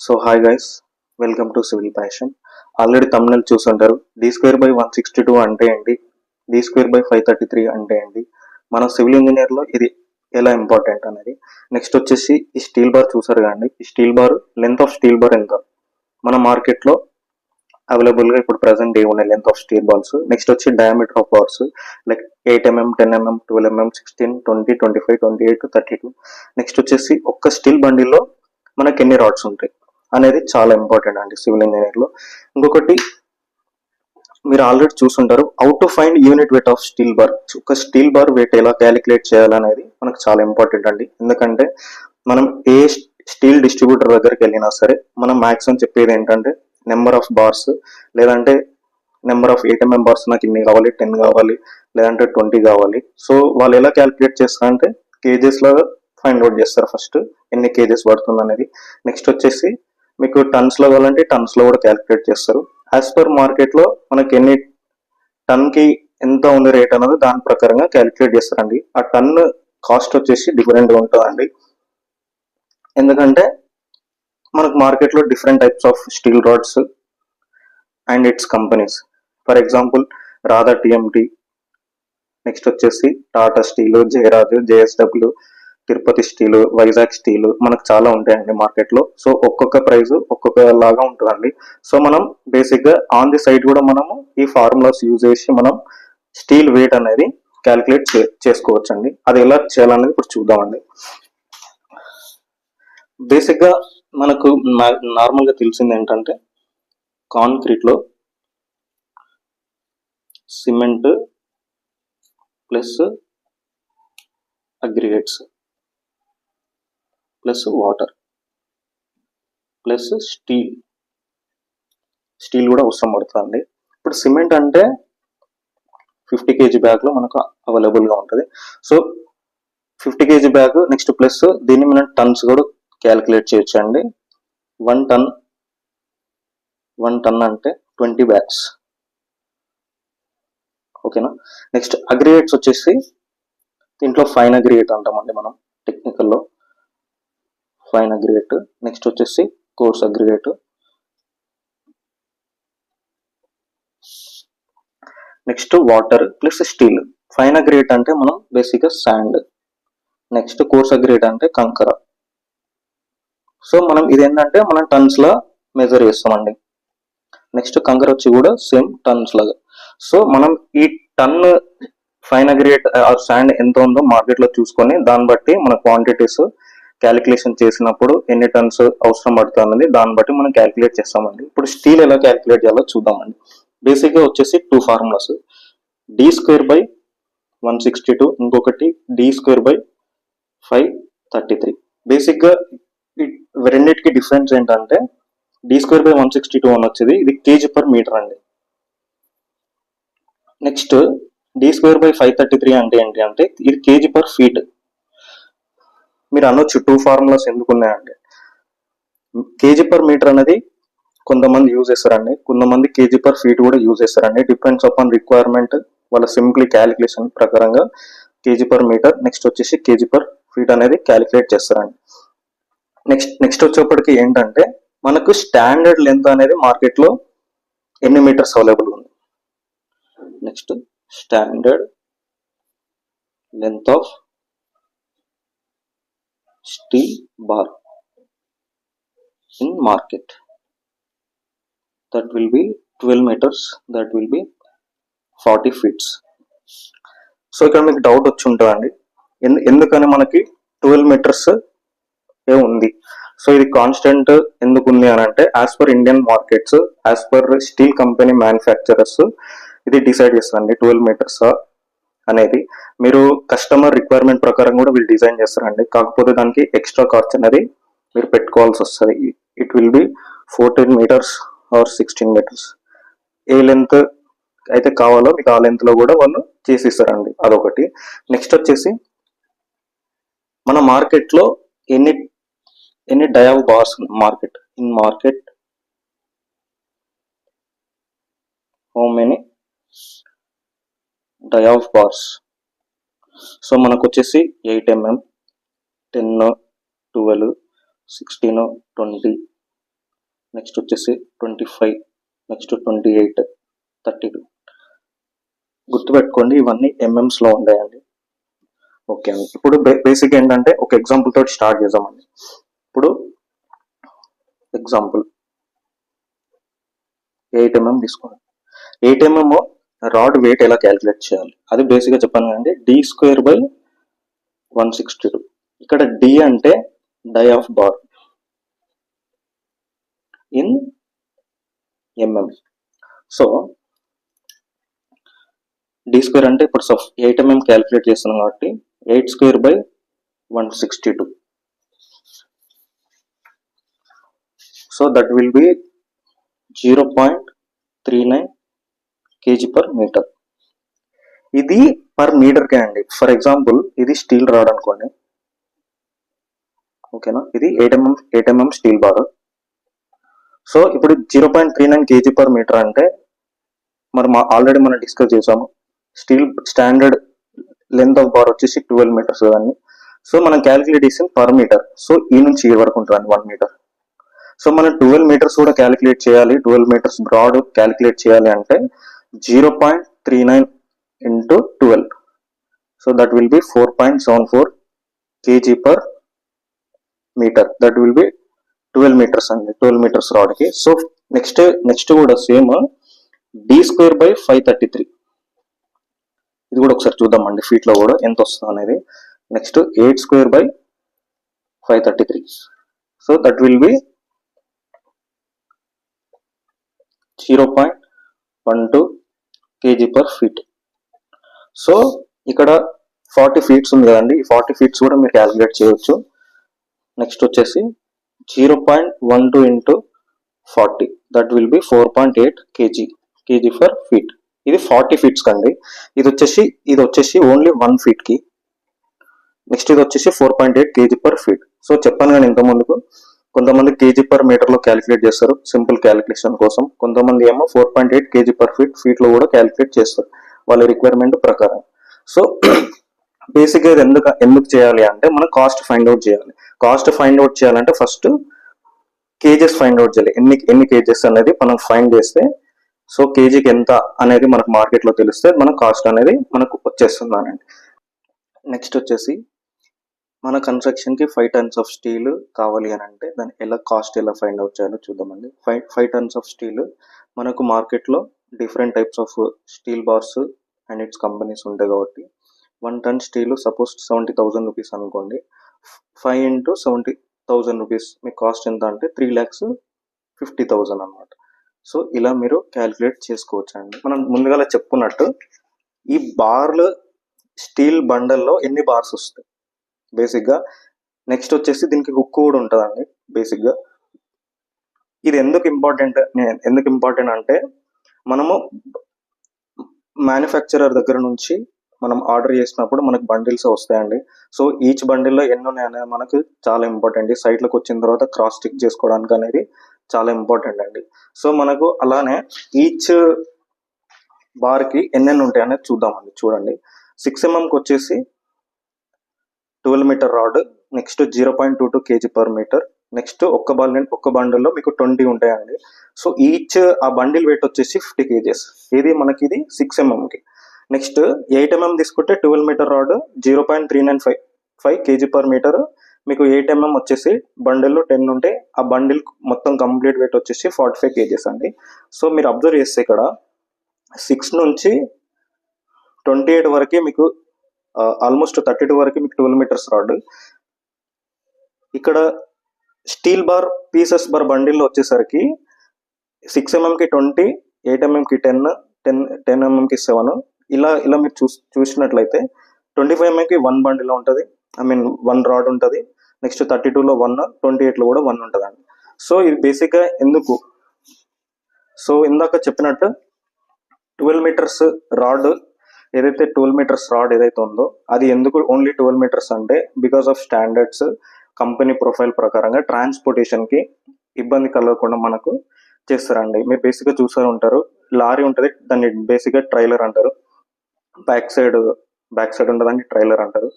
So hi guys, welcome to civil passion. Already Tamil చూసుంటారు. d² by 162 అంటే ఏంటి, d² by 533 అంటే ఏంటి, మన సివిల్ ఇంజనీర్లో ఇది ఎలా ఇంపార్టెంట్ అనేది. నెక్స్ట్ వచ్చేసి ఈ స్టీల్ బార్ చూసారు కానీ, ఈ steel bar length of steel bar ఎంత మన మార్కెట్లో అవైలబుల్గా ఇప్పుడు ప్రజెంట్ ఉన్నాయి length of steel balls. Next వచ్చి diameter of bars like 8 mm, 10 mm, 12 mm, 16, 20, 25, 28, 32. Next వచ్చేసి ఒక్క స్టీల్ బండిల్లో మనకి ఎన్ని రాడ్స్ ఉంటాయి అనేది చాలా ఇంపార్టెంట్ అండి సివిల్ ఇంజనీర్లో. ఇంకొకటి మీరు ఆల్రెడీ చూసుంటారు, how to find unit weight of steel bar. ఒక స్టీల్ బార్ వెయిట్ ఎలా క్యాలిక్యులేట్ చేయాలనేది మనకు చాలా ఇంపార్టెంట్ అండి. ఎందుకంటే మనం ఏ స్టీల్ డిస్ట్రిబ్యూటర్ దగ్గరికి వెళ్ళినా సరే మనం మ్యాక్సిమం చెప్పేది ఏంటంటే నెంబర్ ఆఫ్ బార్స్, లేదంటే నెంబర్ ఆఫ్ 8 mm బార్స్ నాకు ఇన్ని కావాలి, 10 కావాలి, లేదంటే 20 కావాలి. సో వాళ్ళు ఎలా క్యాలిక్యులేట్ చేస్తారంటే కేజెస్ లాగా ఫైండ్ అవుట్ చేస్తారు ఫస్ట్ ఎన్ని కేజెస్ పడుతుంది అనేది. నెక్స్ట్ వచ్చేసి మీకు టన్స్ లో కావాలంటే టన్స్ లో కూడా క్యాలిక్యులేట్ చేస్తారు. యాజ్ పర్ మార్కెట్ లో మనకి ఎన్ని టన్ కి ఎంత ఉంది రేట్ అనేది దాని ప్రకారంగా క్యాలిక్యులేట్ చేస్తారండి. ఆ టన్ కాస్ట్ వచ్చేసి డిఫరెంట్ గా ఉంటుందండి. ఎందుకంటే మనకు మార్కెట్ లో different types of steel rods and its companies. For example Radha TMT, next వచ్చేసి Tata steel, Jayaraj, JSW, Tirupati steel, Vizag steel, మనకు చాలా ఉంటాయండి మార్కెట్లో. సో ఒక్కొక్క ప్రైస్ ఒక్కొక్క లాగా ఉంటుందండి. సో మనం బేసిక్గా ఆన్ ది సైట్ కూడా మనము ఈ ఫార్ములాస్ యూజ్ చేసి మనం స్టీల్ వెయిట్ అనేది క్యాలిక్యులేట్ చేసుకోవచ్చు అండి. అది ఎలా చేయాలనేది ఇప్పుడు చూద్దామండి. బేసిక్గా మనకు నార్మల్గా తెలిసింది ఏంటంటే కాంక్రీట్లో cement plus aggregates plus water plus steel కూడా అవసరం పడుతుంది. ఇప్పుడు సిమెంట్ అంటే 50 kg బ్యాగ్లో మనకు అవైలబుల్గా ఉంటుంది. So 50 kg bag, next plus దీన్ని మనం టన్స్ కూడా క్యాలిక్యులేట్ చేయొచ్చు అండి. 1 ton అంటే 20 బ్యాగ్స్, ఓకేనా. నెక్స్ట్ అగ్రిగేట్స్ వచ్చేసి దీంట్లో ఫైన్ అగ్రిగేట్ అంటామండి మనం టెక్నికల్లో, ఫైన్ అగ్రిగేట్. నెక్స్ట్ వచ్చేసి coarse aggregate, next water plus steel. Fine aggregate అంటే మనం బేసిక్గా శాండ్, నెక్స్ట్ కోర్స్ అగ్రిగేట్ అంటే కంకర. సో మనం ఇది ఏంటంటే మనం టన్స్ లా మెజర్ చేస్తామండి. నెక్స్ట్ కంకర వచ్చి కూడా సేమ్ టన్స్ లాగా. సో మనం ఈ టన్ ఫైన్ అగ్రిగేట్ ఆర్ శాండ్ ఎంత ఉందో మార్కెట్ లో చూసుకొని దాన్ని బట్టి మన క్వాంటిటీస్ క్యాలిక్యులేషన్ చేసినప్పుడు ఎన్ని టన్స్ అవసరం పడుతుంది అనేది దాన్ని బట్టి మనం క్యాలిక్యులేట్ చేస్తామండి. ఇప్పుడు స్టీల్ ఎలా క్యాలిక్యులేట్ చేయాలో చూద్దామండి. బేసిక్గా వచ్చేసి 2 ఫార్ములాస్, d²బై 162, ఇంకొకటి d²బై 533. బేసిక్గా రెండింటికి డిఫరెన్స్ ఏంటంటే d²బై 162 అని వచ్చేది ఇది kg/మీటర్ అండి. నెక్స్ట్ d²బై 533 అంటే ఏంటి అంటే ఇది kg/ఫీట్. మీరు అనొచ్చు 2 ఫార్ములాస్ ఎందుకు ఉన్నాయంటే kg/మీటర్ అనేది కొంతమంది యూజ్ చేస్తారండి, కొంతమంది kg/ఫీట్ కూడా యూజ్ చేస్తారండి. డిపెండ్స్ అపాన్ రిక్వైర్మెంట్, వాళ్ళ సింప్లీ క్యాలిక్యులేషన్ ప్రకారంగా kg/మీటర్, నెక్స్ట్ వచ్చేసి kg/ఫీట్ అనేది క్యాలిక్యులేట్ చేస్తారండి. నెక్స్ట్ వచ్చేప్పటికి ఏంటంటే మనకు స్టాండర్డ్ లెంత్ అనేది మార్కెట్లో ఎన్ని మీటర్స్ అవైలబుల్ ఉంది. Next standard length of steel bar in market, that will be 12 meters, that will be 40 feet. So ఇక్కడ మీకు డౌట్ వచ్చి ఉంటుందండి, ఎందుకని మనకి 12 meters ఏ ఉంది, సో ఇది కాన్స్టెంట్ ఎందుకు ఉంది అని అంటే as per Indian markets, as per steel company manufacturers ఇది డిసైడ్ చేస్తారండి 12 meters అనేది. మీరు కస్టమర్ రిక్వైర్మెంట్ ప్రకారం కూడా వీళ్ళు డిజైన్ చేస్తారండి, కాకపోతే దానికి ఎక్స్ట్రా కాస్ట్ అనేది మీరు పెట్టుకోవాల్సి వస్తుంది. It will be 14 meters or 16 meters. ఏ లెంత్ అయితే కావాలో మీకు ఆ లెంత్ లో కూడా వాళ్ళు చేసిస్తారండి, అదొకటి. నెక్స్ట్ వచ్చేసి మన మార్కెట్ లో ఎన్ని dia bars market in market, how many dia bars. So మనకు వచ్చేసి 8 mm, 10, 12, 16, 20, నెక్స్ట్ వచ్చేసి 25, నెక్స్ట్ 28, 32. గుర్తుపెట్టుకోండి, ఇవన్నీ ఎంఎంస్లో ఉంటాయండి. ఓకే అండి. ఇప్పుడు బేసిక్ ఏంటంటే ఒక ఎగ్జాంపుల్ తోటి స్టార్ట్ చేద్దామండి. ఇప్పుడు ఎగ్జాంపుల్ 8 mm తీసుకోండి. 8 mm రాడ్ వెయిట్ ఎలా క్యాలిక్యులేట్ చేయాలి అది బేసిక్గా చెప్పాను కదండి. d²/162. ఇక్కడ డి అంటే dia of bar in mm. So d² అంటే ఇప్పుడు 8 mm క్యాలిక్యులేట్ చేస్తున్నాం కాబట్టి 8²/162. So that will be 0.39 kg/m. ఇది పర్ మీటర్కే అండి. ఫర్ ఎగ్జాంపుల్ ఇది స్టీల్ రాడ్ అనుకోండి, ఓకేనా. ఇది 8 mm స్టీల్ బార్. సో ఇప్పుడు 0.39 kg/m అంటే ఆల్రెడీ మనం డిస్కస్ చేసాము. Steel standard length of bar వచ్చేసి 12 meters కదండి. సో మనం క్యాలిక్యులేట్ చేసింది పర్ మీటర్. సో ఈ నుంచి ఈ వరకు ఉంటుంది 1 meter. సో మనం 12 meters కూడా క్యాలిక్యులేట్ చేయాలి. 12 meters బ్రాడ్ క్యాలిక్యులేట్ చేయాలి అంటే 0.39 into 12. So that will B 4.74 kg/m. That will B 12 meters అండి, 12 meters రాడ్కి. సో నెక్స్ట్ కూడా సేమ్ d²/533. ఇది కూడా ఒకసారి చూద్దామండి ఫీట్లో కూడా ఎంత వస్తుంది అనేది. Next 8²/533. So that will B 0.12 kg/feet. So ఇక్కడ 40 feet ఉంది కదండి, ఈ 40 feet కూడా మీరు క్యాలిక్యులేట్ చేయవచ్చు. నెక్స్ట్ వచ్చేసి 0.12 into 40, that will B 4.8 kg/feet. ఇది 40 feet కండి. ఇది వచ్చేసి ఓన్లీ 1 feet. నెక్స్ట్ ఇది వచ్చేసి 4.8 kg/feet. సో చెప్పాను కానీ ఇంతకుముందుకు కొంతమంది kg/m లో క్యాలిక్యులేట్ చేస్తారు సింపుల్ క్యాలిక్యులేషన్ కోసం. కొంతమంది ఏమో 4.8 kg/feet ఫీట్లో కూడా క్యాలిక్యులేట్ చేస్తారు వాళ్ళ రిక్వైర్మెంట్ ప్రకారం. సో బేసిక్గా ఇది ఎందుకు చేయాలి అంటే మనం కాస్ట్ ఫైండ్ అవుట్ చేయాలి. కాస్ట్ ఫైండ్ అవుట్ చేయాలంటే ఫస్ట్ కేజెస్ ఫైండ్ అవుట్ చేయాలి. ఎన్ని కేజెస్ అనేది మనం ఫైండ్ చేస్తే సో కేజీకి ఎంత అనేది మనకు మార్కెట్లో తెలిస్తే మన కాస్ట్ అనేది మనకు వచ్చేస్తుందనండి. నెక్స్ట్ వచ్చేసి మన కన్స్ట్రక్షన్కి 5 tons ఆఫ్ స్టీల్ కావాలి అని అంటే దాన్ని కాస్ట్ ఎలా ఫైండ్ అవుట్ చేయాలో చూద్దామండి. 5 tons ఆఫ్ స్టీల్ మనకు మార్కెట్లో different types of steel bars and its companies ఉంటాయి కాబట్టి 1 ton స్టీల్ సపోజ్ 70,000 రూపీస్ అనుకోండి. 5 into 70,000 రూపీస్ మీ కాస్ట్ ఎంత అంటే 3,50,000 అనమాట. సో ఇలా మీరు క్యాలిక్యులేట్ చేసుకోవచ్చు అండి. మనం ముందుగా చెప్పుకున్నట్టు ఈ బార్లు స్టీల్ బండల్లో ఎన్ని బార్స్ వస్తాయి బేసిక్గా. నెక్స్ట్ వచ్చేసి దీనికి హుక్ కూడా ఉంటుందండి బేసిక్గా. ఇది ఎందుకు ఇంపార్టెంట్ అంటే మనము మ్యానుఫ్యాక్చరర్ దగ్గర నుంచి మనం ఆర్డర్ చేసినప్పుడు మనకు బండిల్స్ వస్తాయండి. సో ఈచ్ బండిల్లో ఎన్ని ఉన్నాయనేది మనకు చాలా ఇంపార్టెంట్. సైట్లోకి వచ్చిన తర్వాత క్రాస్ చెక్ చేసుకోవడానికి అనేది చాలా ఇంపార్టెంట్ అండి. సో మనకు అలానే ఈచ్ బార్కి ఎన్నెన్ని ఉంటాయి అనేది చూద్దామండి. చూడండి 6 mmకి వచ్చేసి 12 meter rod, next 0.22 kg/m. Next ఒక్క బండిల్లో మీకు 20 ఉంటాయండి. సో ఈచ్ ఆ బండిల్ వెయిట్ వచ్చేసి 50 kgs. ఇది మనకి ఇది 6 mmకి. నెక్స్ట్ 8 mm తీసుకుంటే 12 meter రాడ్ 0.395 kg/m. మీకు 8 mm వచ్చేసి బండిల్లో 10 ఉంటే ఆ బండిల్ మొత్తం కంప్లీట్ వెయిట్ వచ్చేసి 45 kgs అండి. సో మీరు అబ్జర్వ్ చేస్తే ఇక్కడ 6 నుంచి 28 వరకు మీకు ఆల్మోస్ట్ 32 వరకు మీకు 12 meters రాడ్. ఇక్కడ స్టీల్ బార్ పీసెస్ బార్ బండిల్లో వచ్చేసరికి 6 mmకి 20, 8 mmకి 10 mmకి 7. ఇలా మీరు చూసినట్లయితే 25 mmకి 1 బండిలో ఉంటుంది, 1 రాడ్ ఉంటుంది. నెక్స్ట్ 32లో 1, 28లో కూడా 1 ఉంటుందండి. సో ఇది బేసిక్గా ఎందుకు, సో ఇందాక చెప్పినట్టు 12 meters రాడ్ ఏదైతే 12 meters రాడ్ ఏదైతే ఉందో అది ఎందుకు ఓన్లీ 12 meters అంటే because of standards company profile ప్రకారంగా ట్రాన్స్పోర్టేషన్కి ఇబ్బంది కలగకుండా మనకు చేస్తారండి. మీరు బేసిక్గా చూసే ఉంటారు, లారీ ఉంటుంది, దాన్ని బేసిక్గా ట్రైలర్ అంటారు. బ్యాక్ సైడ్ ఉంటుందండి ట్రైలర్ అంటారు.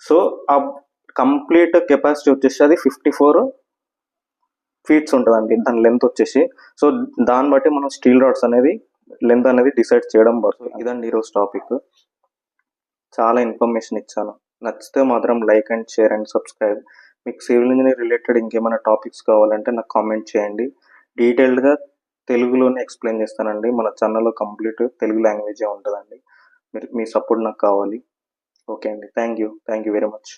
సో ఆ కంప్లీట్ కెపాసిటీ వచ్చేసి అది 54 ఫీట్స్ ఉంటుందండి దాని లెంత్ వచ్చేసి. సో దాన్ని బట్టి మనం స్టీల్ రాడ్స్ అనేది లెంత్ అనేది డిసైడ్ చేయడం పడుతుంది. ఇదండి ఈరోజు టాపిక్. చాలా ఇన్ఫర్మేషన్ ఇచ్చాను. నచ్చితే మాత్రం like and share and subscribe. మీకు సివిల్ ఇంజనీర్ రిలేటెడ్ ఇంకేమైనా టాపిక్స్ కావాలంటే నాకు కామెంట్ చేయండి. డీటెయిల్డ్గా తెలుగులోనే ఎక్స్ప్లెయిన్ చేస్తానండి. మన ఛానల్లో కంప్లీట్ తెలుగు లాంగ్వేజే ఉంటుందండి. మీ సపోర్ట్ నాకు కావాలి. ఓకే అండి. Thank you very much.